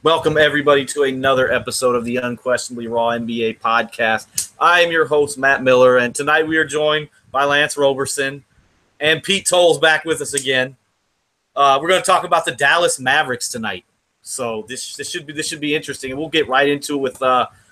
Welcome, everybody, to another episode of the Unquestionably Raw NBA podcast. I am your host, Matt Miller, and tonight we are joined by Lance Roberson and Pete Toll's back with us again. We're going to talk about the Dallas Mavericks tonight. So this should be interesting, and we'll get right into it with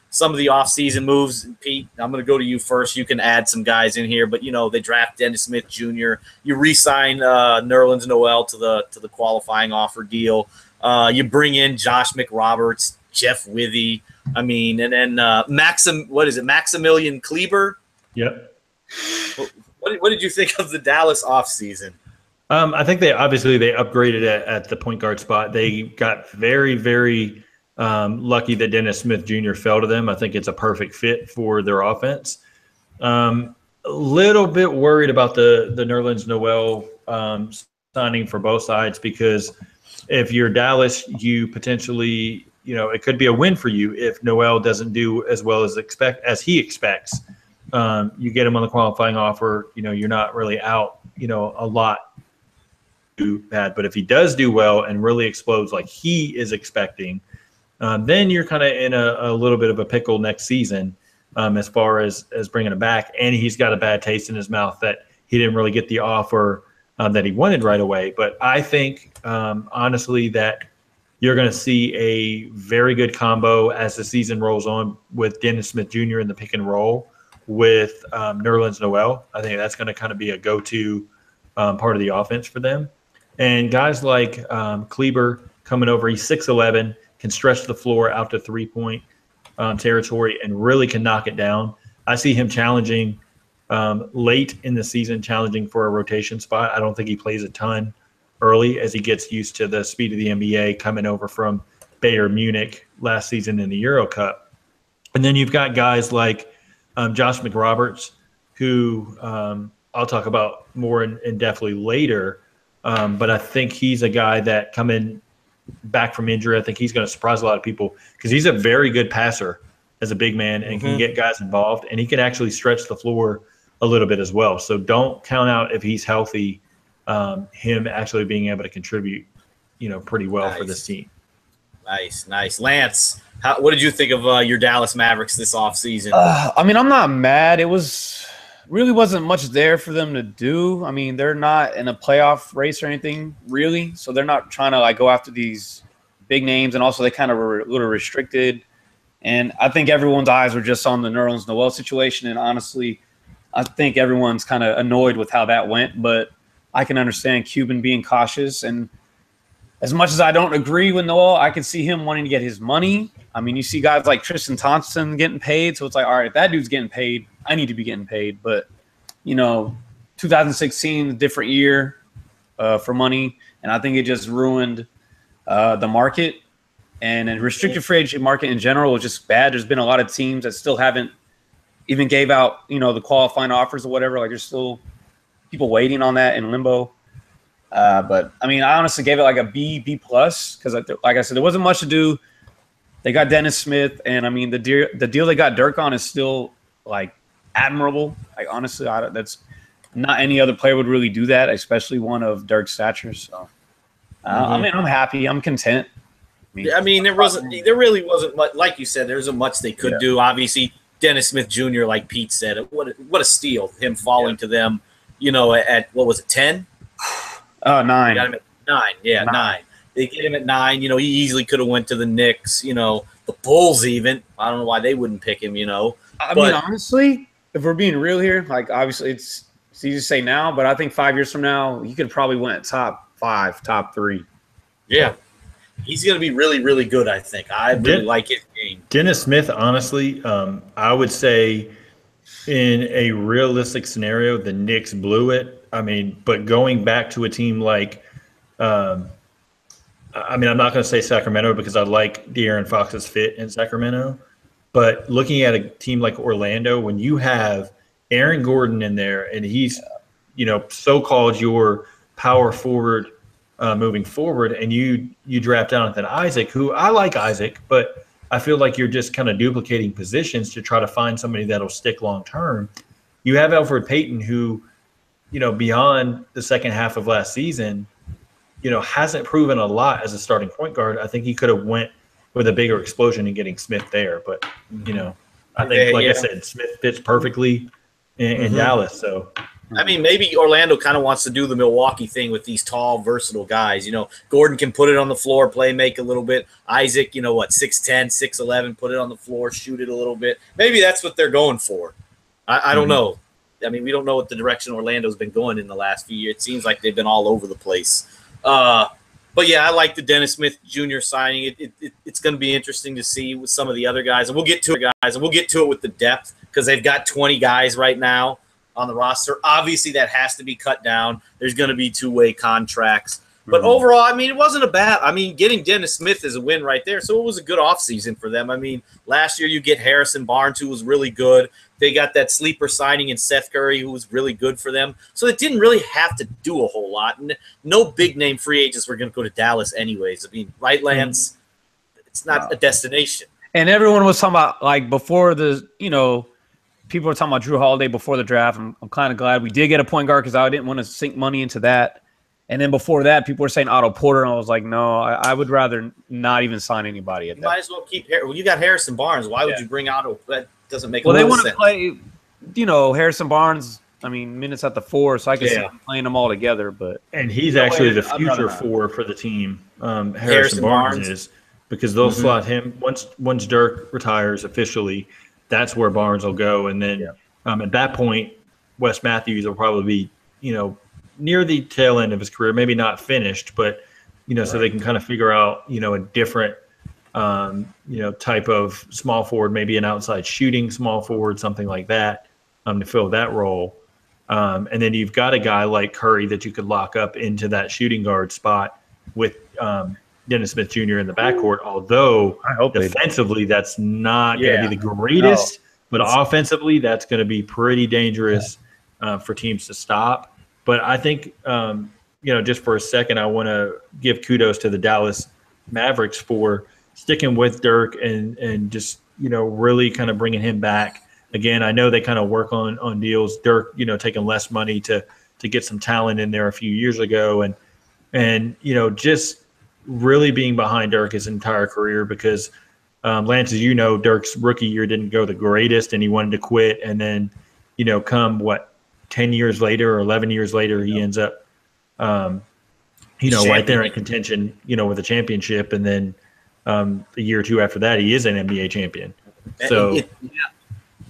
some of the offseason moves. Pete, I'm going to go to you first. You can add some guys in here, but they draft Dennis Smith Jr. You re-sign Nerlens Noel to the qualifying offer deal. You bring in Josh McRoberts, Jeff Withey. And then Maximilian Kleber. Yep. What did you think of the Dallas offseason? I think they upgraded at the point guard spot. They got very, very lucky that Dennis Smith Jr. fell to them. I think it's a perfect fit for their offense. A little bit worried about the Nerlens Noel signing for both sides, because if you're Dallas, you potentially, it could be a win for you if Noel doesn't do as well as he expects. You get him on the qualifying offer, you're not really out, a lot too bad. But if he does do well and really explodes like he is expecting, then you're kind of in a little bit of a pickle next season as far as bringing him back. And he's got a bad taste in his mouth that he didn't really get the offer that he wanted right away. But I think, honestly, that you're going to see a very good combo as the season rolls on with Dennis Smith Jr. in the pick and roll with Nerlens Noel. I think that's going to kind of be a go-to part of the offense for them. And guys like Kleber coming over, he's 6'11", can stretch the floor out to three-point territory and really can knock it down. I see him challenging late in the season, challenging for a rotation spot. I don't think he plays a ton early as he gets used to the speed of the NBA, coming over from Bayern Munich last season in the Euro Cup. And then you've got guys like Josh McRoberts, who I'll talk about more in depthly later. But I think he's a guy that coming back from injury, I think he's going to surprise a lot of people because he's a very good passer as a big man and can get guys involved, and he can actually stretch the floor a little bit as well. So don't count out, if he's healthy, him actually being able to contribute, pretty well for this team. Nice. Lance, what did you think of your Dallas Mavericks this offseason? I'm not mad. It really wasn't much there for them to do. They're not in a playoff race or anything, really. So they're not trying to go after these big names, and also they kind of were a little restricted. And I think everyone's eyes were just on the Nerlens Noel situation, and honestly, I think everyone's kind of annoyed with how that went, but I can understand Cuban being cautious. And as much as I don't agree with Noel, I can see him wanting to get his money. You see guys like Tristan Thompson getting paid, so it's like, all right, if that dude's getting paid, I need to be getting paid. But, 2016, different year for money, and I think it just ruined the market. And the restricted free agent market in general was just bad. There's been a lot of teams that still haven't even gave out, the qualifying offers or whatever. There's still people waiting on that in limbo. But I honestly gave it a B plus, because like I said, there wasn't much to do. They got Dennis Smith, and the deal they got Dirk on is still admirable. Honestly, that's not any other player would really do that, especially one of Dirk's stature. So I'm happy. I'm content. There really wasn't much, like you said. There wasn't much they could do. Obviously, Dennis Smith Jr., like Pete said, what a steal, him falling to them, at, what was it, 10? 9. Got him at 9. Yeah, 9. They get him at 9. He easily could have went to the Knicks, the Bulls even. I don't know why they wouldn't pick him, honestly, if we're being real here, obviously it's easy to say now, but I think 5 years from now, he could probably win top 5, top 3. Yeah. He's going to be really, really good, I think. I really like his game. Dennis Smith, honestly, I would say in a realistic scenario, the Knicks blew it. But going back to a team like I'm not going to say Sacramento, because I like De'Aaron Fox's fit in Sacramento. But looking at a team like Orlando, when you have Aaron Gordon in there and he's, so-called your power forward moving forward, and you draft Jonathan Isaac, who I like Isaac, but I feel like you're just kind of duplicating positions to try to find somebody that'll stick long term. You have Elfrid Payton, who, beyond the second half of last season, hasn't proven a lot as a starting point guard. I think he could have went with a bigger explosion and getting Smith there. But, I think, like I said, Smith fits perfectly in Dallas. So, I mean, maybe Orlando kind of wants to do the Milwaukee thing with these tall, versatile guys. Gordon can put it on the floor, play, make a little bit. Isaac, 6'10", 6'11", put it on the floor, shoot it a little bit. Maybe that's what they're going for. I don't know. I mean, we don't know what the direction Orlando's been going in the last few years. It seems like they've been all over the place. But, yeah, I like the Dennis Smith Jr. signing. It's going to be interesting to see with some of the other guys. And we'll get to it with the depth because they've got 20 guys right now on the roster. Obviously, that has to be cut down. There's going to be two-way contracts. But overall, I mean, it wasn't a bad – I mean, getting Dennis Smith is a win right there. So it was a good offseason for them. I mean, last year you get Harrison Barnes, who was really good. They got that sleeper signing in Seth Curry, who was really good for them. So it didn't really have to do a whole lot. And no big-name free agents were going to go to Dallas anyways. I mean, right, Lance? It's not a destination. And everyone was talking about, like, before the – people were talking about Drew Holiday before the draft. I'm kind of glad we did get a point guard because I didn't want to sink money into that. And then before that, people were saying Otto Porter, and I was like, no, I would rather not even sign anybody at that. You might as well keep – well, you got Harrison Barnes. Why would you bring Otto? That doesn't make a lot of sense. Well, they want to play, Harrison Barnes, I mean, minutes at the 4, so I can see them playing them all together. And he's actually the future 4 for the team, Harrison Barnes is, because they'll slot him – once Dirk retires officially, that's where Barnes will go. And then at that point, Wes Matthews will probably be, near the tail end of his career, maybe not finished, but, so they can kind of figure out, a different, type of small forward, maybe an outside shooting small forward, something like that, to fill that role. And then you've got a guy like Curry that you could lock up into that shooting guard spot with Dennis Smith Jr. in the backcourt, although defensively that's not going to be the greatest, but offensively that's going to be pretty dangerous for teams to stop. But I think, just for a second, I want to give kudos to the Dallas Mavericks for sticking with Dirk and just, really kind of bringing him back. Again, I know they kind of work on deals. Dirk, taking less money to get some talent in there a few years ago. And just really being behind Dirk his entire career because, Lance, as you know, Dirk's rookie year didn't go the greatest and he wanted to quit. And then, come 10 years later or 11 years later, he ends up, right there in contention, with a championship. And then a year or two after that, he is an NBA champion. So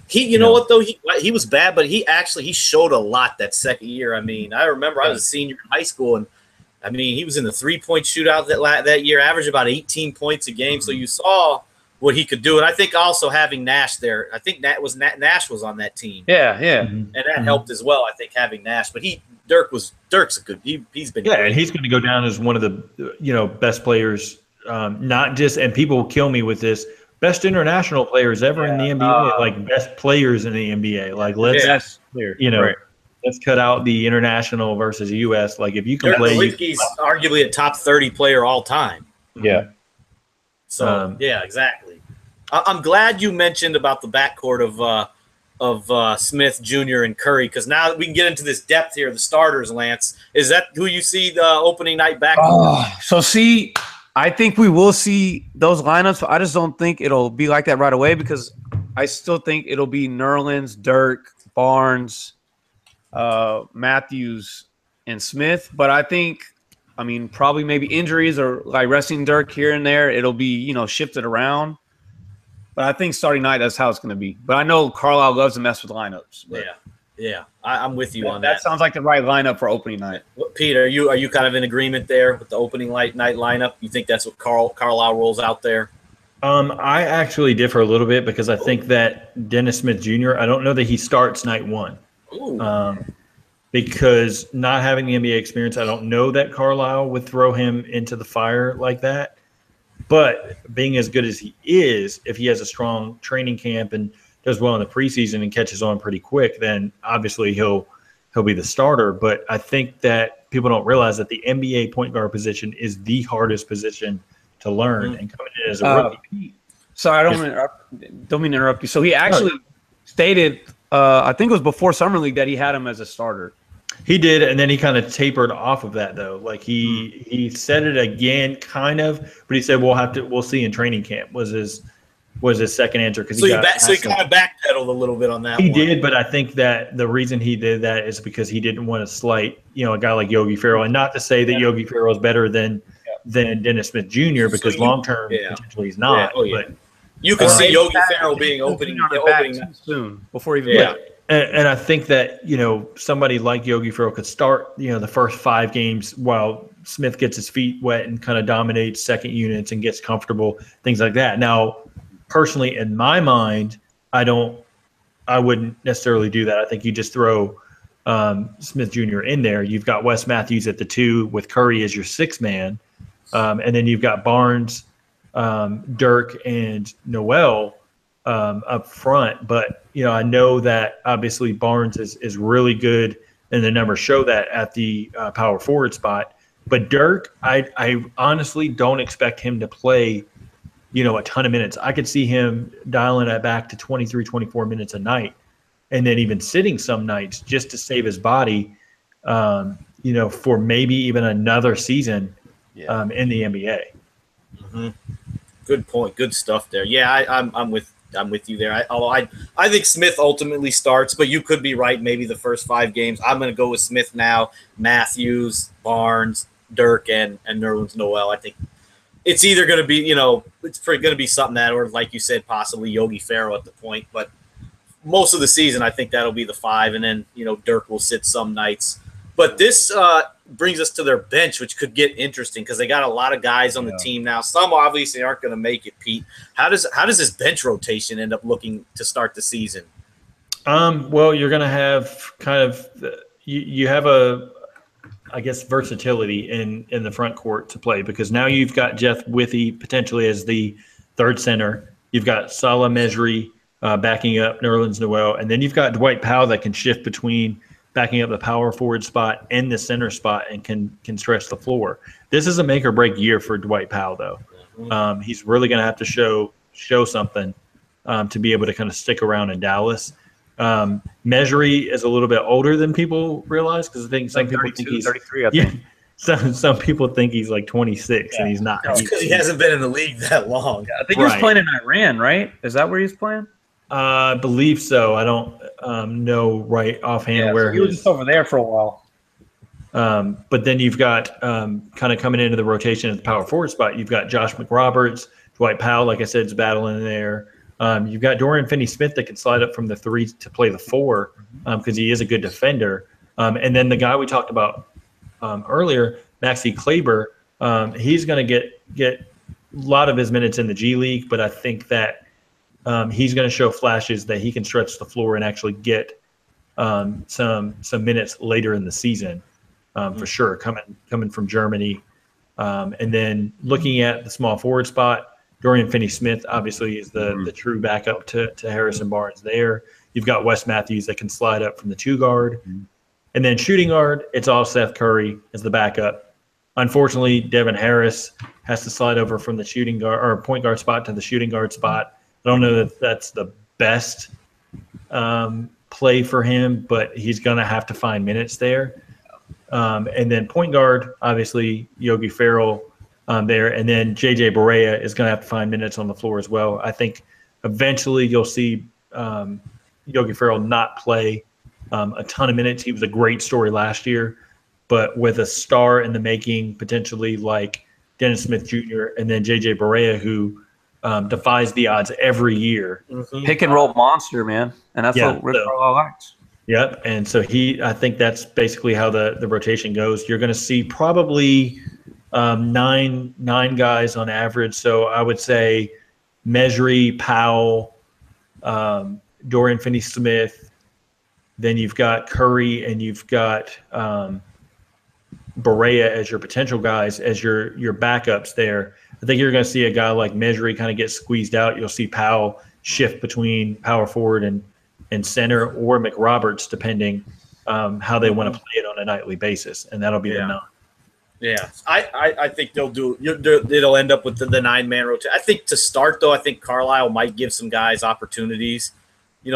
he, know what, though? He was bad, but he showed a lot that second year. I mean, I remember I was a senior in high school, and I mean, he was in the 3-point shootout that year, averaged about 18 points a game. So you saw what he could do. And I think also having Nash there, I think Nash was on that team. Yeah. And that helped as well, I think, having Nash. But Dirk's a good – he's been great. And he's going to go down as one of the, best players, not just – and people will kill me with this – best international players ever in the NBA, best players in the NBA. Let's let's cut out the international versus U.S. If you can play, he's arguably a top 30 player all time. Yeah. So exactly. I'm glad you mentioned about the backcourt of Smith Jr. and Curry because now we can get into this depth here. The starters, Lance, is that who you see the opening night backcourt? I think we will see those lineups. I just don't think it'll be like that right away because I still think it'll be Nerlens, Dirk, Barnes, Matthews, and Smith. But I think, probably maybe injuries or resting Dirk here and there, it'll be, shifted around. But I think starting night, that's how it's going to be. But I know Carlisle loves to mess with lineups. Yeah. I'm with you on that. That sounds like the right lineup for opening night. Pete, are you kind of in agreement there with the opening night lineup? You think that's what Carlisle rolls out there? I actually differ a little bit because I think that Dennis Smith Jr., I don't know that he starts night one. Because not having the NBA experience, I don't know that Carlisle would throw him into the fire like that. But being as good as he is, if he has a strong training camp and does well in the preseason and catches on pretty quick, then obviously he'll be the starter. But I think that people don't realize that the NBA point guard position is the hardest position to learn and coming in as a rookie. Sorry, I don't mean to interrupt you. So he actually stated, I think it was before Summer League, that he had him as a starter. He did, and then he kind of tapered off of that though. Like he said it again, kind of, but he said we'll see in training camp was his second answer because so he kind of backpedaled a little bit on that. He did, but I think that the reason he did that is because he didn't want to slight a guy like Yogi Ferrell, and not to say that Yogi Ferrell is better than Dennis Smith Jr. because long term potentially he's not. But you can see Yogi Ferrell being opening soon before even And I think that, somebody like Yogi Ferrell could start, the first 5 games while Smith gets his feet wet and kind of dominates second units and gets comfortable, things like that. Now, personally, in my mind, I wouldn't necessarily do that. I think you just throw Smith Jr. in there. You've got Wes Matthews at the 2 with Curry as your 6th man. And then you've got Barnes, Dirk, and Noel up front. But, I know that obviously Barnes is really good, and the numbers show that at the power forward spot. But Dirk, I honestly don't expect him to play, a ton of minutes. I could see him dialing it back to 23, 24 minutes a night, and then even sitting some nights just to save his body, for maybe even another season in the NBA. Mm-hmm. Good point. Good stuff there. Yeah, I'm with you there. I think Smith ultimately starts, but you could be right. Maybe the first 5 games. I'm going to go with Smith now. Matthews, Barnes, Dirk, and Nerlens Noel. I think it's either going to be, it's going to be something that, or like you said, possibly Yogi Ferrell at the point. But most of the season, I think that'll be the 5, and then Dirk will sit some nights. But this brings us to their bench, which could get interesting because they got a lot of guys on the team now. Some obviously aren't going to make it. Pete, how does this bench rotation end up looking to start the season? Well, you're going to have kind of you have versatility in the front court to play because now you've got Jeff Withey potentially as the 3rd center. You've got Salah Mejri backing up Nerlens Noel, and then you've got Dwight Powell that can shift between backing up the power forward spot and the center spot and can stretch the floor. This is a make or break year for Dwight Powell, though. He's really going to have to show something to be able to kind of stick around in Dallas. Mejri is a little bit older than people realize because I think some people think he's 33. I think. Some people think he's like 26 and he's not. Because he hasn't been in the league that long. I think he was playing in Iran, right? Is that where he's playing? I believe so. I don't know right offhand where he was just over there for a while. But then you've got kind of coming into the rotation at the power forward spot. You've got Josh McRoberts, Dwight Powell, like I said, is battling there. You've got Dorian Finney-Smith that can slide up from the 3 to play the 4 because he is a good defender. And then the guy we talked about earlier, Maxi Kleber, he's going to get a lot of his minutes in the G League, but I think that he's going to show flashes that he can stretch the floor and actually get some minutes later in the season for sure, coming from Germany. And then looking at the small forward spot, Dorian Finney-Smith obviously is the true backup to Harrison Barnes there. You've got Wes Matthews that can slide up from the 2 guard. And then shooting guard, it's all Seth Curry as the backup. Unfortunately, Devin Harris has to slide over from the shooting guard or point guard spot to the shooting guard spot. I don't know that that's the best play for him, but he's going to have to find minutes there. And then point guard, obviously, Yogi Ferrell there. And then J.J. Barea is going to have to find minutes on the floor as well. I think eventually you'll see Yogi Ferrell not play a ton of minutes. He was a great story last year, but with a star in the making, potentially like Dennis Smith Jr. and then J.J. Barea, who defies the odds every year. Pick and roll monster, man. And that's what Rick Carlisle likes. Yep. And so I think that's basically how the rotation goes. You're going to see probably nine guys on average. So I would say Mejri, Powell, Dorian Finney-Smith. Then you've got Curry and you've got Barea as your potential guys, as your backups there. I think you're going to see a guy like Mejri kind of get squeezed out. You'll see Powell shift between power forward and center, or McRoberts, depending how they want to play it on a nightly basis, and that'll be the 9. Yeah, I think it'll end up with the 9-man rotation. I think to start, though, I think Carlisle might give some guys opportunities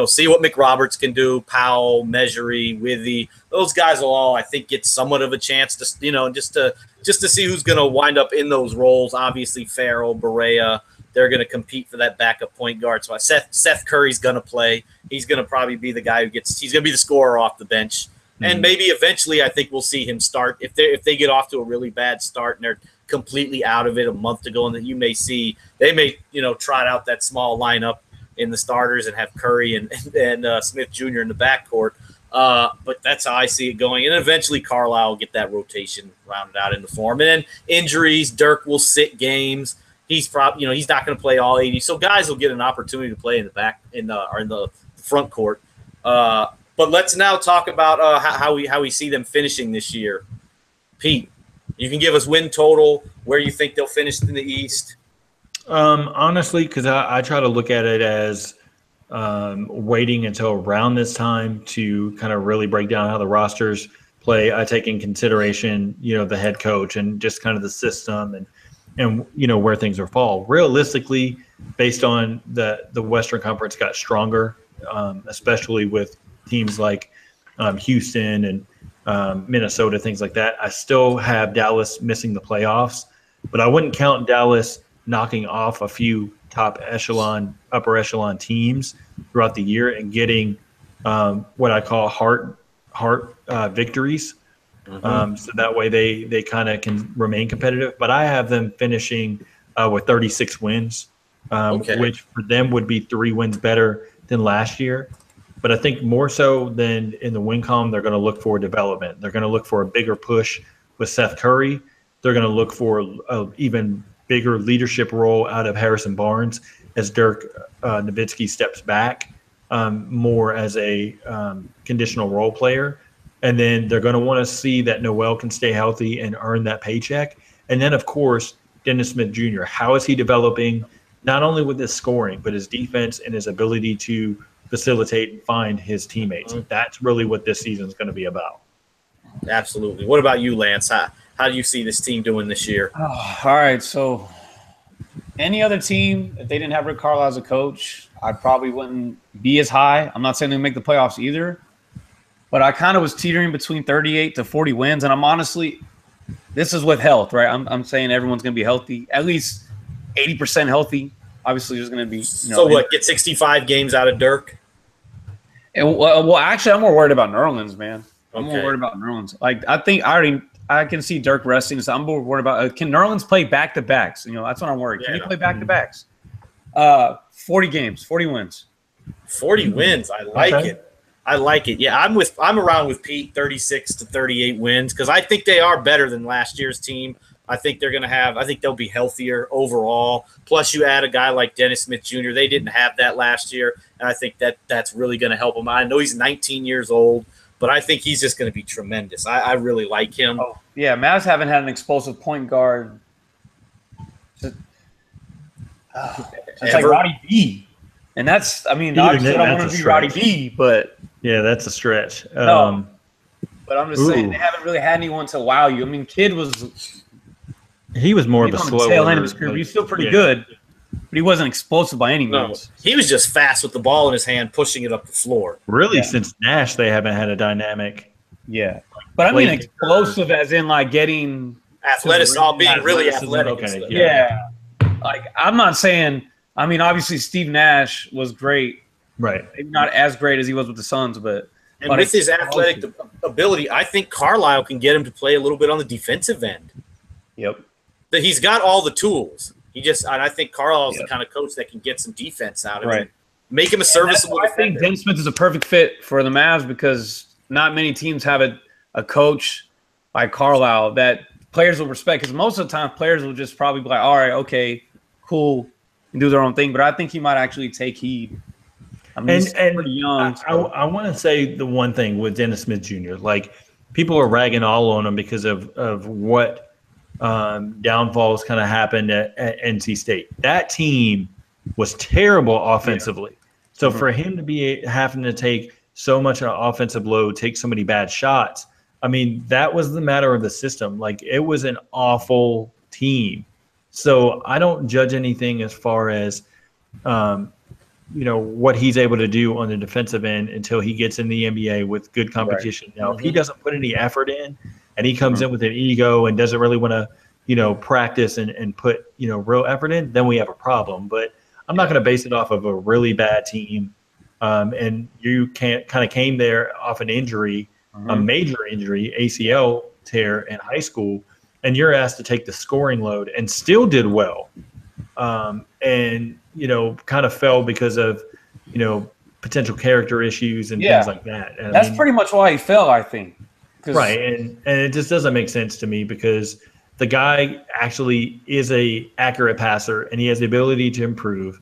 see what McRoberts can do, Powell, Measury, Withy. Those guys will all, I think, get somewhat of a chance to, just to see who's going to wind up in those roles. Obviously, Farrell, Barea, they're going to compete for that backup point guard. So Seth Curry's going to play. He's going to probably be the guy he's going to be the scorer off the bench. Mm-hmm. And maybe eventually I think we'll see him start. If they get off to a really bad start and they're completely out of it a month ago, and that you may see, they may, trot out that small lineup in the starters and have Curry and Smith Jr. in the backcourt. But that's how I see it going. And eventually Carlisle will get that rotation rounded out into form. And then injuries, Dirk will sit games. He's probably, he's not going to play all 80. So guys will get an opportunity to play in the back or in the front court. But let's now talk about how we see them finishing this year. Pete, you can give us win total, where you think they'll finish in the East. Honestly, because I try to look at it as waiting until around this time to kind of really break down how the rosters play. I take in consideration, the head coach and just kind of the system and where things will fall. Realistically, based on the Western Conference got stronger, especially with teams like Houston and Minnesota, things like that. I still have Dallas missing the playoffs, but I wouldn't count Dallas knocking off a few upper echelon teams throughout the year and getting what I call heart victories. Mm-hmm. So that way they kind of can remain competitive. But I have them finishing with 36 wins, which for them would be 3 wins better than last year. But I think more so than in the win column, they're going to look for development. They're going to look for a bigger push with Seth Curry. They're going to look for an even bigger leadership role out of Harrison Barnes as Dirk Nowitzki steps back more as a conditional role player. And then they're going to want to see that Noel can stay healthy and earn that paycheck. And then, of course, Dennis Smith Jr., how is he developing not only with his scoring, but his defense and his ability to facilitate and find his teammates? Mm-hmm. That's really what this season is going to be about. Absolutely. What about you, Lance? How do you see this team doing this year? Oh, all right, so any other team, if they didn't have Rick Carlisle as a coach, I probably wouldn't be as high. I'm not saying they make the playoffs either. But I kind of was teetering between 38 to 40 wins, and I'm honestly, this is with health, right? I'm saying everyone's going to be healthy, at least 80% healthy. Obviously, there's going to be. So what? Get 65 games out of Dirk? Well, actually, I'm more worried about Nerlens, man. I'm more worried about Nerlens. Like I can see Dirk resting, so I'm more worried about. Can Nerlens play back to backs? That's what I'm worried. Can he play back to backs? 40 games, 40 wins. 40 wins. I like it. I like it. Yeah, I'm around with Pete, 36 to 38 wins, because I think they are better than last year's team. I think they'll be healthier overall. Plus, you add a guy like Dennis Smith Jr. They didn't have that last year, and I think that's really going to help him. I know he's 19 years old, but I think he's just going to be tremendous. I really like him. Oh, yeah, Mavs haven't had an explosive point guard. It's like Roddy B. And that's, obviously I don't want to be Roddy B, but – yeah, that's a stretch. No, but I'm just saying they haven't really had anyone to wow you. I mean, Kidd was – he was more of a slow tail end of his career. He was still pretty good, but he wasn't explosive by any means. He was just fast with the ball in his hand, pushing it up the floor. Really, since Nash, they haven't had a dynamic. Yeah. But I mean explosive as in like getting – being really athletic. Okay, yeah. Like, I'm not saying – obviously Steve Nash was great. Right. Maybe not as great as he was with the Suns, but with his athletic ability, I think Carlisle can get him to play a little bit on the defensive end. Yep. But he's got all the tools. I think Carlisle's the kind of coach that can get some defense out of him. Make him a serviceable defender. I think Dennis Smith is a perfect fit for the Mavs because not many teams have a coach like Carlisle that players will respect, because most of the time players will just probably be like, all right, okay, cool, and do their own thing. But I think he might actually take heed. He's pretty young. So. I want to say the one thing with Dennis Smith Jr. Like, people are ragging all on him because of what downfalls kind of happened at NC State. That team was terrible offensively. Yeah. So for him to be having to take so much of an offensive load, take so many bad shots, that was the matter of the system. Like, it was an awful team. So I don't judge anything as far as what he's able to do on the defensive end until he gets in the NBA with good competition. Right. Now, if he doesn't put any effort in and he comes in with an ego and doesn't really want to, practice and put, real effort in, then we have a problem. But I'm not going to base it off of a really bad team. And you kind of came there off an injury, a major injury, ACL tear in high school, and you're asked to take the scoring load and still did well. And kind of fell because of, potential character issues and things like that. And that's pretty much why he fell, I think. Right. And it just doesn't make sense to me because the guy actually is a accurate passer and he has the ability to improve.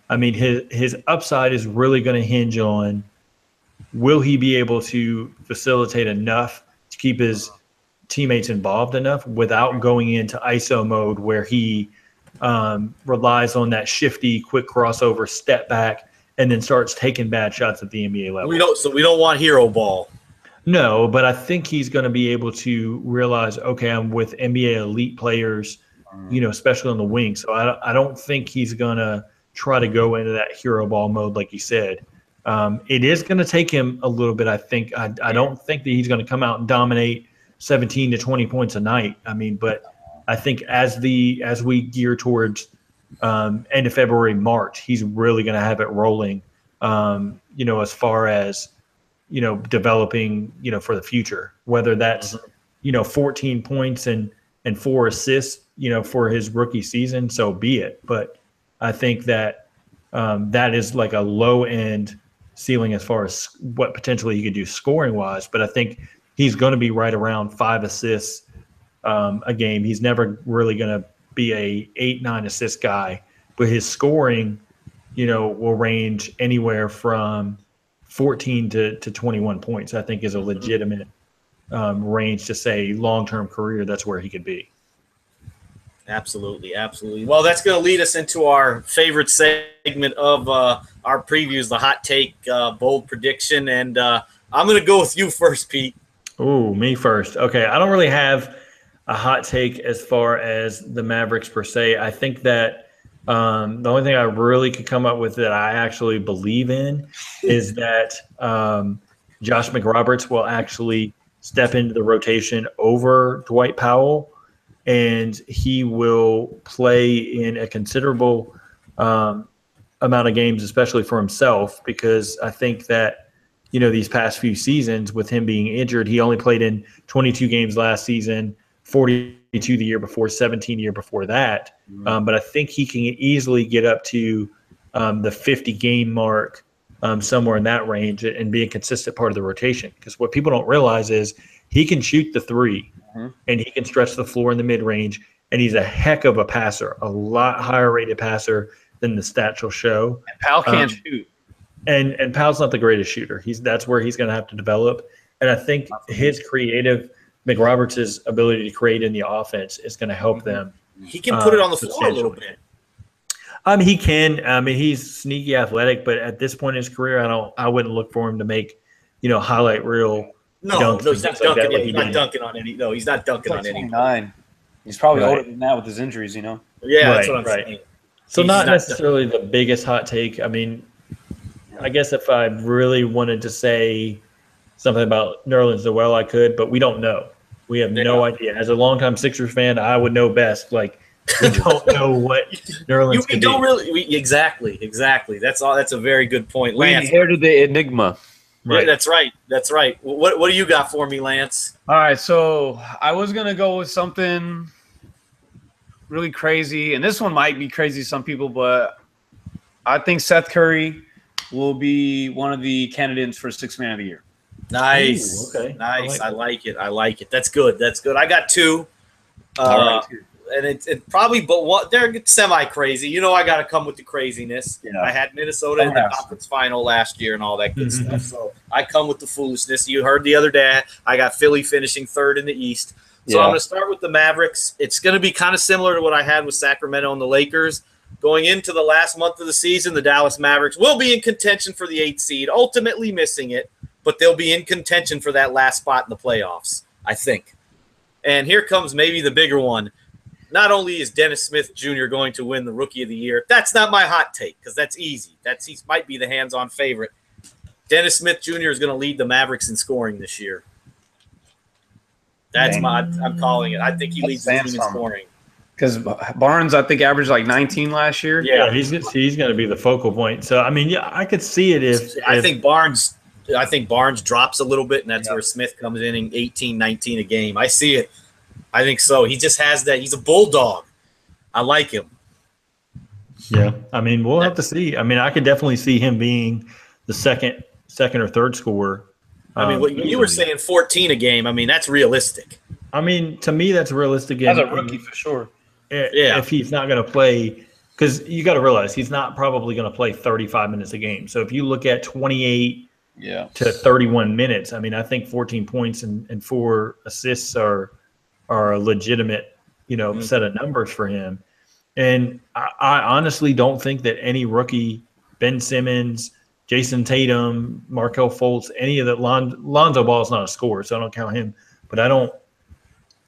I mean, his upside is really going to hinge on, will he be able to facilitate enough to keep his teammates involved enough without going into ISO mode where he relies on that shifty, quick crossover, step back, and then starts taking bad shots at the NBA level. We don't want hero ball. No, but I think he's going to be able to realize, okay, I'm with NBA elite players, especially on the wing. So I don't think he's going to try to go into that hero ball mode like you said. It is going to take him a little bit, I think. I don't think that he's going to come out and dominate 17 to 20 points a night. I mean, but I think as we gear towards end of February, March, he's really going to have it rolling, as far as, developing, for the future, whether that's, 14 points and 4 assists, for his rookie season, so be it. But I think that that is like a low end ceiling as far as what potentially he could do scoring wise. But I think he's going to be right around 5 assists a game. He's never really going to be a 8-9 assist guy, but his scoring, will range anywhere from 14 to 21 points. I think is a legitimate range to say long-term career. That's where he could be. Absolutely. Well, that's going to lead us into our favorite segment of our previews, the hot take, bold prediction. And I'm going to go with you first, Pete. Oh, me first. Okay, I don't really have a hot take as far as the Mavericks per se. I think that the only thing I really could come up with that I actually believe in is that Josh McRoberts will actually step into the rotation over Dwight Powell, and he will play in a considerable amount of games, especially for himself, because I think that, these past few seasons with him being injured, he only played in 22 games last season, 42 the year before, 17 the year before that. But I think he can easily get up to the 50 game mark, somewhere in that range, and be a consistent part of the rotation. Because what people don't realize is he can shoot the three and he can stretch the floor in the mid range. And he's a heck of a passer, a lot higher rated passer than the stats will show. And Powell can't shoot. And Powell's not the greatest shooter. That's where he's going to have to develop. And I think his creative, McRoberts' ability to create in the offense is going to help them. He can put it on the floor a little bit. He can. I mean, he's sneaky athletic, but at this point in his career, I wouldn't look for him to make, highlight reel. No, he's not dunking. He's not dunking on any. No, he's not dunking on any. 29. He's probably older than that with his injuries, Yeah, right, that's what I'm saying. So not necessarily the biggest hot take. I mean, I guess if I really wanted to say something about Nerlens Noel, I could, but we don't know. We have no idea. As a longtime Sixers fan, I would know best. Like, we don't know what Nerlens could don't really. Exactly. That's all. That's a very good point, Lance. We inherited the enigma. Right. Yeah, that's right. What do you got for me, Lance? All right, so I was gonna go with something really crazy, and this one might be crazy to some people, but I think Seth Curry will be one of the candidates for Sixth Man of the Year. Nice. Ooh, okay. Nice. I like it. That's good. I got two. And it's probably, but they're semi crazy. I got to come with the craziness. Yeah. I had Minnesota in the conference final last year and all that good stuff. So I come with the foolishness. You heard the other day, I got Philly finishing third in the East. So I'm going to start with the Mavericks. It's going to be kind of similar to what I had with Sacramento and the Lakers. Going into the last month of the season, the Dallas Mavericks will be in contention for the 8th seed, ultimately missing it, but they'll be in contention for that last spot in the playoffs, I think. And here comes maybe the bigger one. not only is Dennis Smith Jr. going to win the Rookie of the Year, that's not my hot take because that's easy. He might be the hands-on favorite. Dennis Smith Jr. is going to lead the Mavericks in scoring this year. I'm calling it. I think he leads the team in scoring. Because Barnes, I think, averaged like 19 last year. Yeah, he's going to be the focal point. So I mean, yeah, I could see it if I think Barnes drops a little bit, and that's where Smith comes in 18, 19 a game. I see it. I think so. He just has that. He's a bulldog. I like him. Yeah, I mean, we'll have to see. I mean, I could definitely see him being the second or third scorer. I mean, what you were saying 14 a game. I mean, that's realistic. I mean, to me, that's realistic. As a rookie, for sure. If he's not going to play, because you got to realize he's not probably going to play 35 minutes a game. So if you look at 28 to 31 minutes, I mean, I think 14 points and 4 assists are a legitimate, set of numbers for him. And I honestly don't think that any rookie, Ben Simmons, Jason Tatum, Markelle Fultz, any of that, Lonzo Ball is not a scorer, so I don't count him. But I don't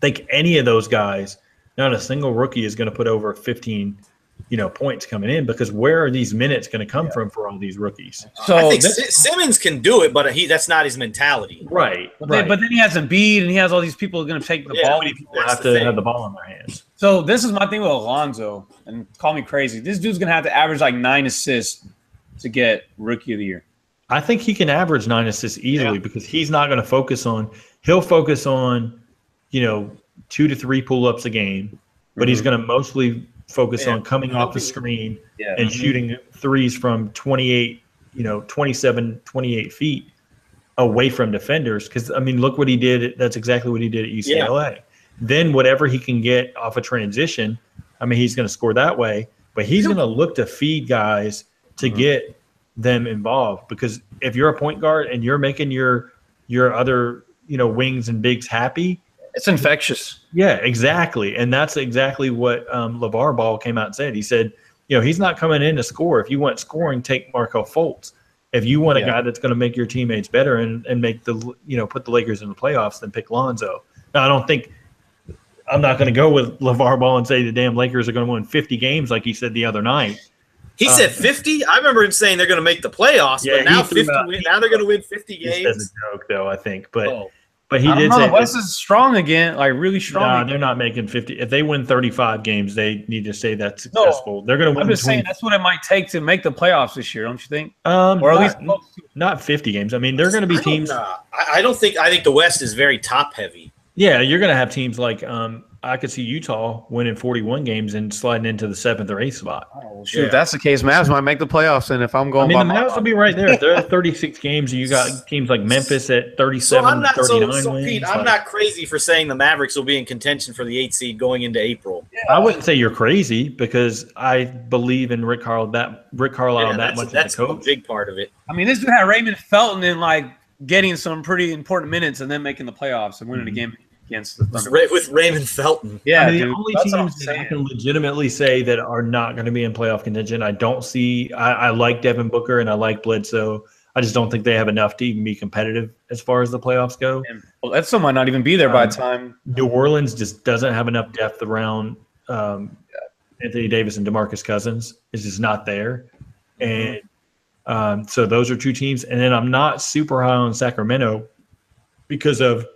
think any of those guys, not a single rookie, is going to put over 15, points coming in, because where are these minutes going to come from for all these rookies? So I think Simmons can do it, but that's not his mentality. Right. But then he has Embiid, and he has all these people going to take the ball. People have to have the ball in their hands. So this is my thing with Alonzo, and call me crazy. This dude's going to have to average like 9 assists to get Rookie of the Year. I think he can average 9 assists easily because he's not going to focus on – he'll focus on, 2 to 3 pull-ups a game, but he's going to mostly focus on coming off the screen and shooting threes from 28, 27, 28 feet away from defenders. Because, I mean, look what he did. That's exactly what he did at UCLA. Yeah. Then whatever he can get off a transition, I mean, he's going to score that way. But he's going to look to feed guys to get them involved, because if you're a point guard and you're making your other wings and bigs happy, it's infectious. Yeah, exactly. And that's exactly what LeVar Ball came out and said. He said, he's not coming in to score. If you want scoring, take Markelle Fultz. If you want a guy that's going to make your teammates better and make the put the Lakers in the playoffs, then pick Lonzo. Now, I'm not going to go with LeVar Ball and say the damn Lakers are going to win 50 games like he said the other night. He said 50? I remember him saying they're going to make the playoffs, but now 50 now they're going to win 50 games. Just as a joke, though, I think. But he did say the West is strong again, like really strong. No, they're not making 50. If they win 35 games, they need to say that's successful. They're going to win. I'm just saying that's what it might take to make the playoffs this year, don't you think? Or at least not 50 games. I mean, they're going to be teams. I think the West is very top heavy. Yeah, you're going to have teams like I could see Utah winning 41 games and sliding into the 7th or 8th spot. Oh, well, shoot, if that's the case, Mavs might make the playoffs. And if I'm going, the Mavs will be right there. If they're at 36 games, and you got teams like Memphis at 37, 39 wins. Pete, I'm not crazy for saying the Mavericks will be in contention for the 8th seed going into April. Yeah. I wouldn't say you're crazy, because I believe in Rick Carlisle that much as a coach. That's a big part of it. I mean, this dude had Raymond Felton in getting some pretty important minutes and then making the playoffs and winning a game against the Thunder. With Raymond Felton. Yeah, the only teams that I can legitimately say that are not going to be in playoff contention, I don't see. I like Devin Booker and I like Bledsoe. I just don't think they have enough to even be competitive as far as the playoffs go. And Bledsoe might not even be there by the time. New Orleans just doesn't have enough depth around Anthony Davis and DeMarcus Cousins. It's just not there. And so those are two teams. And then I'm not super high on Sacramento because of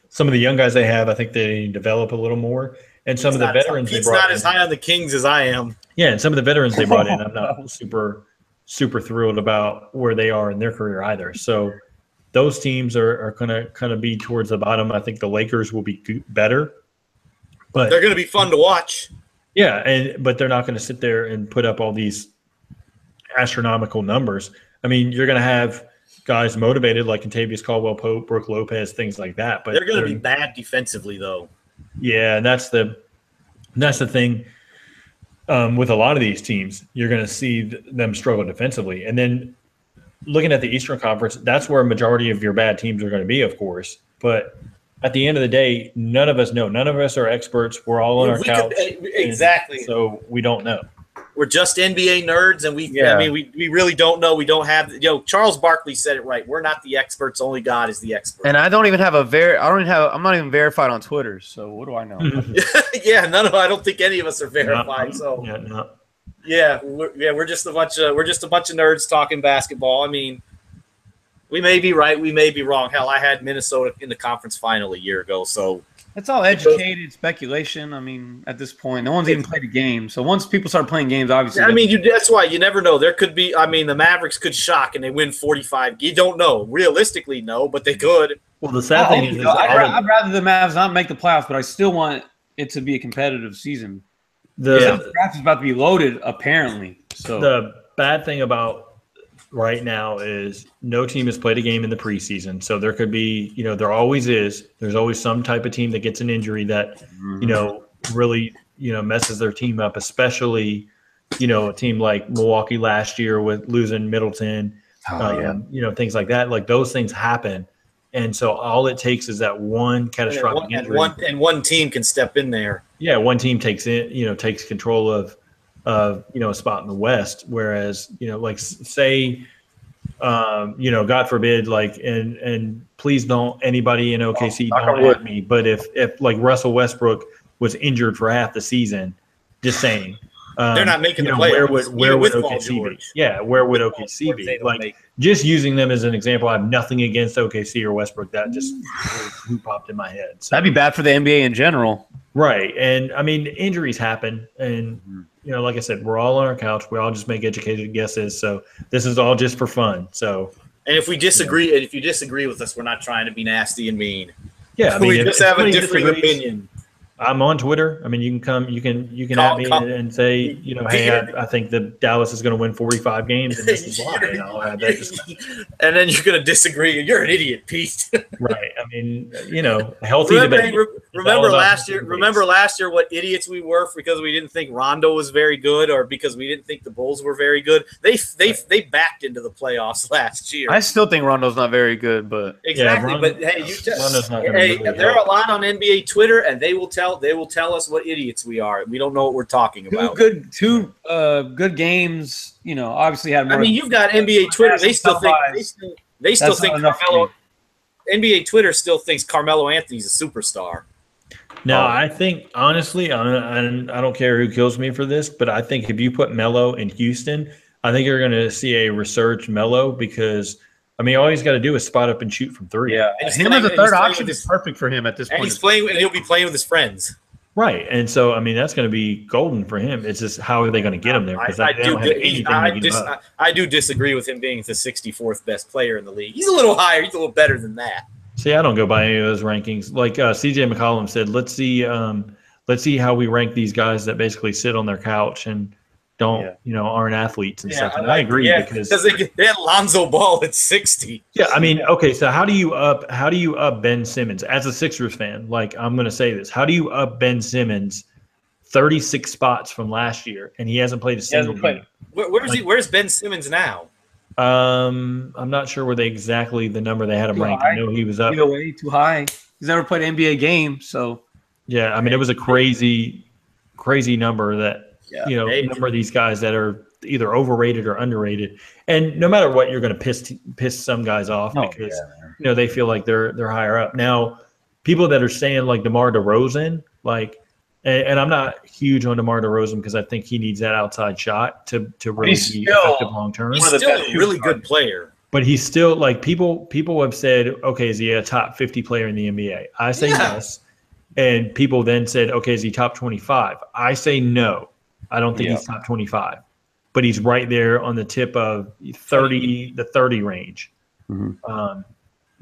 some of the young guys they have. I think they develop a little more. And some of the veterans they brought in. He's not as high on the Kings as I am. Yeah, and some of the veterans they brought in, I'm not super thrilled about where they are in their career either. So those teams are going to kind of be towards the bottom. I think the Lakers will be better. But they're going to be fun to watch. Yeah, but they're not going to sit there and put up all these astronomical numbers. I mean, you're going to have guys motivated like Contavious Caldwell-Pope, Brook Lopez, things like that. But they're going to be bad defensively, though. Yeah, and that's the thing with a lot of these teams. You're going to see them struggle defensively. And then looking at the Eastern Conference, that's where a majority of your bad teams are going to be, of course. But at the end of the day, none of us know. None of us are experts. We're all on our couch. Exactly. So we don't know. we're just NBA nerds, and we really don't know. We don't have Charles Barkley said it right. We're not the experts. Only God is the expert. And I don't even have I'm not even verified on Twitter. So what do I know? Yeah, I don't think any of us are verified. We're just a bunch of nerds talking basketball. I mean, we may be right, we may be wrong. Hell, I had Minnesota in the conference final a year ago, so it's all educated speculation. I mean, at this point, no one's even played a game. So once people start playing games, obviously, I mean, that's why you never know. There could be. I mean, the Mavericks could shock and they win 45. You don't know. Realistically, no, but they could. Well, the sad thing is, I'd rather the Mavs not make the playoffs, but I still want it to be a competitive season. The draft is about to be loaded, apparently. So the bad thing about right now is no team has played a game in the preseason. So there could be, there always is. There's always some type of team that gets an injury that, really, messes their team up, especially, a team like Milwaukee last year with losing Middleton, things like that. Like those things happen. And so all it takes is that one catastrophic injury. And one team can step in there. Yeah, one team takes control of a spot in the West, whereas like say God forbid, like and please don't anybody in OKC don't at me, but if like Russell Westbrook was injured for half the season, just saying they're not making the playoffs. Where would OKC be? Yeah, where would OKC be? Like just using them as an example, I have nothing against OKC or Westbrook. That just who popped in my head. So, that'd be bad for the NBA in general, right? And I mean, injuries happen, and like I said, we're all on our couch. We all just make educated guesses. So this is all just for fun. So, and if we disagree, and if you disagree with us, we're not trying to be nasty and mean. Yeah, I mean, we just have a different opinion. I'm on Twitter. I mean, you can at me and say, hey, I think that Dallas is going to win 45 games, and this is why. And I'll have that discussion. And then you're going to disagree. You're an idiot, Pete. Right. I mean, healthy debate. Remember last year what idiots we were because we didn't think Rondo was very good, or because we didn't think the Bulls were very good. They backed into the playoffs last year. I still think Rondo's not very good, but exactly. Yeah, but hey, there are a lot on NBA Twitter, and they will tell us what idiots we are. We don't know what we're talking about. Two good games. Obviously had more. I mean, you've got NBA Twitter. They still think Carmelo. NBA Twitter still thinks Carmelo Anthony's a superstar. No, I think honestly, I don't care who kills me for this, but I think if you put Melo in Houston, I think you're going to see a resurged Melo because. I mean, all he's got to do is spot up and shoot from three. Yeah, and him as a third option is perfect for him at this point. And he'll be playing with his friends. Right, and so I mean that's going to be golden for him. It's just how are they going to get him there? Because I do disagree with him being the 64th best player in the league. He's a little higher. He's a little better than that. See, I don't go by any of those rankings. Like CJ McCollum said, let's see how we rank these guys that basically sit on their couch and don't aren't athletes and stuff. And I agree because they had Lonzo Ball at 60. Yeah, I mean, okay, so how do you up Ben Simmons as a Sixers fan? Like I'm going to say this: how do you up Ben Simmons 36 spots from last year, and he hasn't played a single game? Where's Ben Simmons now? I'm not sure where the number they had him ranked. I know he was up. Either way, too high. He's never played an NBA game, so yeah. I mean, it was a crazy number that. Number of these guys that are either overrated or underrated, and no matter what, you're going to piss some guys off because they feel like they're higher up. Now, people that are saying like DeMar DeRozan, and I'm not huge on DeMar DeRozan because I think he needs that outside shot to really be effective long term. He's still a really good player, but he's still like people have said, okay, is he a top 50 player in the NBA? I say yes, and people then said, okay, is he top 25? I say no. I don't think he's top 25, but he's right there on the tip of the 30 range. Mm-hmm.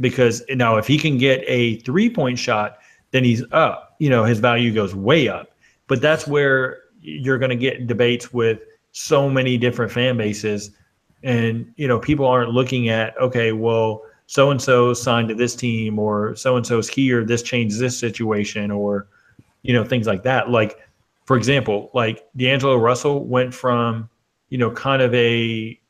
Because now if he can get a 3-point shot, then he's up. His value goes way up. But that's where you're going to get debates with so many different fan bases. And, people aren't looking at, okay, well, so-and-so signed to this team or so-and-so's here, this changes this situation or, things like that. Like, for example, like D'Angelo Russell went from, kind of a,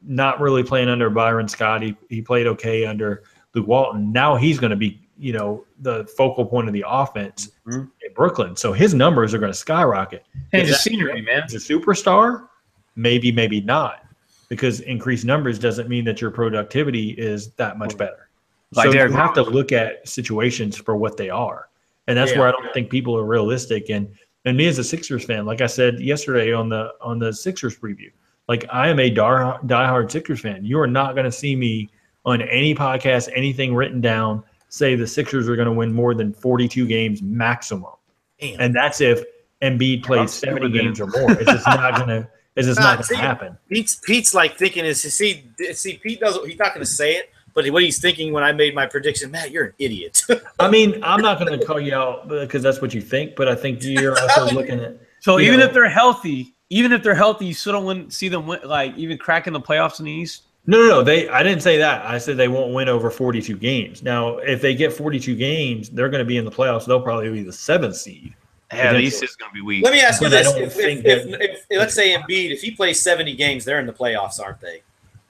not really playing under Byron Scott. He played okay under Luke Walton. Now he's going to be the focal point of the offense Mm-hmm. in Brooklyn. So his numbers are going to skyrocket. Change the scenery, man. He's a superstar, maybe not, because increased numbers doesn't mean that your productivity is that much better. Like so Derrick you have to Rose. look at situations for what they are, and that's Yeah. where I don't think people are realistic. And me as a Sixers fan, like I said yesterday on the Sixers preview, like I am a diehard Sixers fan. You are not going to see me on any podcast, anything written down, say the Sixers are going to win more than 42 games maximum. Damn. And that's if Embiid plays 70 games or more. It's just not going to. It's just not going to happen. Pete's like thinking Pete doesn't. He's not going to say it, but what he's thinking when I made my prediction, Matt, you're an idiot. I mean, I'm not going to call you out because that's what you think, but I think you're also looking at. So even if they're healthy, you still don't see them win, like even cracking the playoffs in the East. No. I didn't say that. I said they won't win over 42 games. Now, if they get 42 games, they're going to be in the playoffs. They'll probably be the 7th seed. Yeah, the East is going to be weak. Let me ask you But I this: don't think if let's say Embiid, if he plays 70 games, they're in the playoffs, aren't they?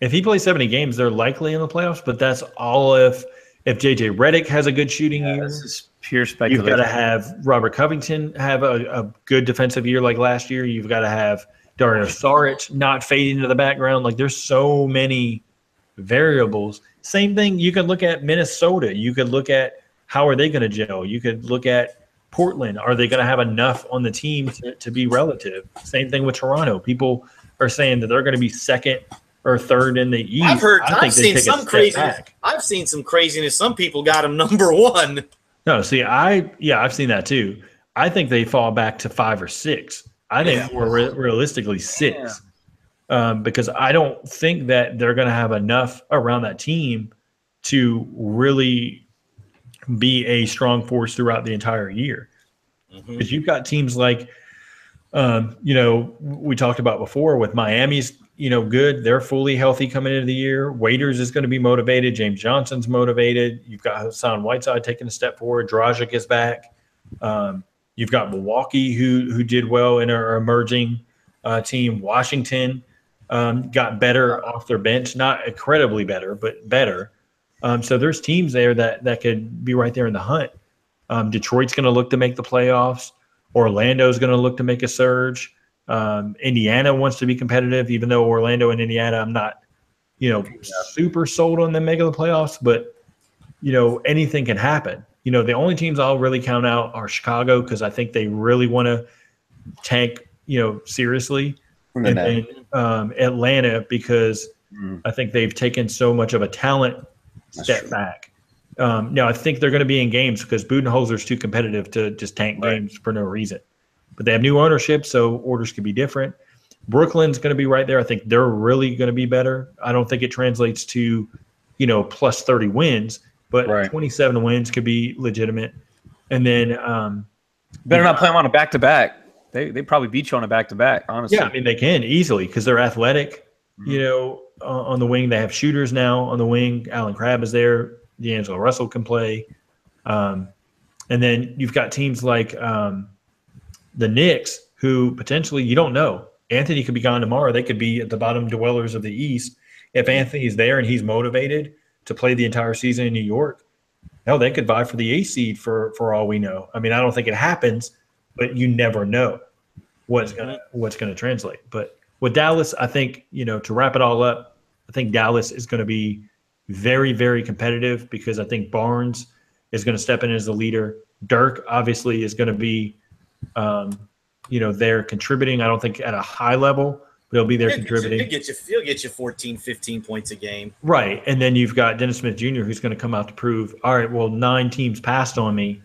If he plays 70 games, they're likely in the playoffs. But that's all if JJ Redick has a good shooting year. This is pure You've speculation. got to have Robert Covington have a good defensive year like last year. You've got to have Dario Saric not fade into the background. Like there's so many variables. Same thing. You could look at Minnesota. You could look at how are they going to gel. You could look at Portland. Are they going to have enough on the team to be relative? Same thing with Toronto. People are saying that they're going to be second or third in the East. I've seen some craziness. I've seen some craziness. Some people got him number one. No, see, I've seen that too. I think they fall back to 5 or 6. I think more realistically 6, because I don't think that they're going to have enough around that team to really be a strong force throughout the entire year. Because you've got teams like, we talked about before with Miami's, good. They're fully healthy coming into the year. Waiters is going to be motivated. James Johnson's motivated. You've got Hassan Whiteside taking a step forward. Dragic is back. You've got Milwaukee who did well in our emerging team. Washington got better off their bench, not incredibly better, but better. So there's teams there that could be right there in the hunt. Detroit's going to look to make the playoffs. Orlando's going to look to make a surge. Indiana wants to be competitive, even though Orlando and Indiana, I'm not, super sold on them making the playoffs, but, anything can happen. The only teams I'll really count out are Chicago because I think they really want to tank, seriously. And then Atlanta because I think they've taken so much of a talent step back. Now, I think they're going to be in games because Budenholzer's too competitive to just tank games for no reason. But they have new ownership, so orders could be different. Brooklyn's going to be right there. I think they're really going to be better. I don't think it translates to, plus 30 wins, but 27 wins could be legitimate. And then better not play them on a back-to-back. They probably beat you on a back-to-back, honestly. Yeah, I mean, they can easily because they're athletic. On the wing, they have shooters now. On the wing, Alan Crabb is there. D'Angelo Russell can play. And then you've got teams like the Knicks, who potentially you don't know. Anthony could be gone tomorrow. They could be at the bottom dwellers of the East. If Anthony's there and he's motivated to play the entire season in New York, hell, they could vie for the 8th seed for all we know. I mean, I don't think it happens, but you never know what's gonna translate. But with Dallas, I think, to wrap it all up, I think Dallas is going to be very, very competitive because I think Barnes is going to step in as the leader. Dirk obviously is going to be they're contributing. I don't think at a high level, but he'll be there contributing. He'll get you 14, 15 points a game. Right. And then you've got Dennis Smith Jr., who's going to come out to prove, all right, well, 9 teams passed on me,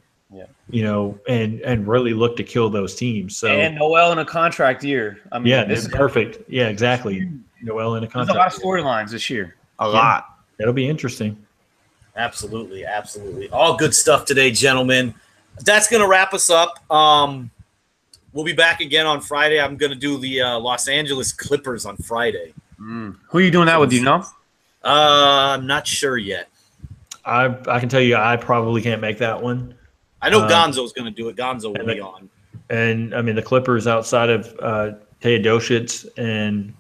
and really look to kill those teams. So and Noel in a contract year. I mean, this is perfect. Yeah, exactly. Noel in a contract. There's a lot of storylines this year. A lot. That'll be interesting. Absolutely. All good stuff today, gentlemen. That's going to wrap us up. We'll be back again on Friday. I'm going to do the Los Angeles Clippers on Friday. Who are you doing that with? Do you know? I'm not sure yet. I can tell you I probably can't make that one. I know Gonzo's going to do it. Gonzo will be on. And, I mean, the Clippers outside of Teodosic and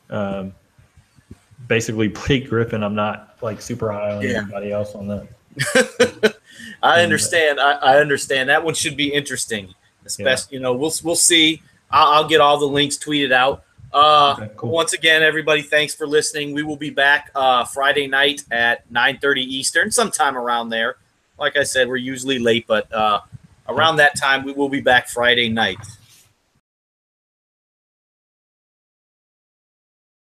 basically Blake Griffin, I'm not, super high on anybody else on that. I understand. I understand. That one should be interesting. Especially, we'll see. I'll get all the links tweeted out. Okay, cool. Once again, everybody, thanks for listening. We will be back Friday night at 9:30 Eastern, sometime around there. Like I said, we're usually late, but around that time, we will be back Friday night.